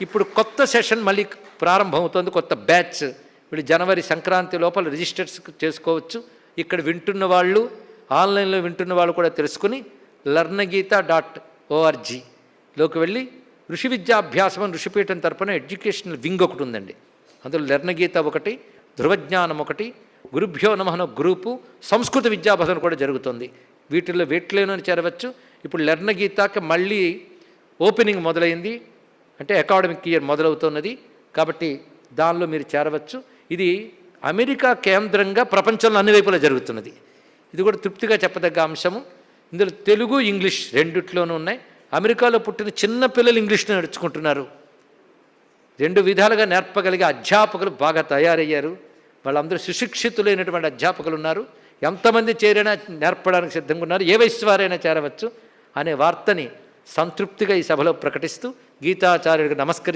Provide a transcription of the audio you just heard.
ఇప్పుడు కొత్త సెషన్ మళ్ళీ ప్రారంభమవుతుంది, కొత్త బ్యాచ్. వీళ్ళు జనవరి సంక్రాంతి లోపల రిజిస్టర్స్ చేసుకోవచ్చు. ఇక్కడ వింటున్న వాళ్ళు, ఆన్లైన్లో వింటున్న వాళ్ళు కూడా తెలుసుకుని learnagita.orgలోకి వెళ్ళి ఋషి విద్యాభ్యాసం ఋషిపీఠం తరపున ఎడ్యుకేషనల్ వింగ్ ఒకటి ఉందండి. అందులో లెర్నగీత ఒకటి, ధృవజ్ఞానం ఒకటి, గురుభ్యో నమః గ్రూపు, సంస్కృత విద్యాభాసం కూడా జరుగుతుంది. వీటిల్లో వేట్లేనని చేరవచ్చు. ఇప్పుడు లెర్నగీతకి మళ్ళీ ఓపెనింగ్ మొదలైంది, అంటే అకాడమిక్ ఇయర్ మొదలవుతున్నది కాబట్టి దానిలో మీరు చేరవచ్చు. ఇది అమెరికా కేంద్రంగా ప్రపంచంలో అన్ని వైపులా జరుగుతున్నది. ఇది కూడా తృప్తిగా చెప్పదగ్గ అంశము. ఇందులో తెలుగు, ఇంగ్లీష్ రెండిట్లోనూ ఉన్నాయి. అమెరికాలో పుట్టిన చిన్న పిల్లలు ఇంగ్లీష్ని నేర్చుకుంటున్నారు. రెండు విధాలుగా నేర్పగలిగే అధ్యాపకులు బాగా తయారయ్యారు. వాళ్ళందరూ సుశిక్షితులైనటువంటి అధ్యాపకులు ఉన్నారు. ఎంతమంది చేరైనా నేర్పడానికి సిద్ధంగా ఉన్నారు. ఏ వయస్సు వారైనా చేరవచ్చు అనే వార్తని సంతృప్తిగా ఈ సభలో ప్రకటిస్తూ గీతాచార్యుడికి నమస్కరి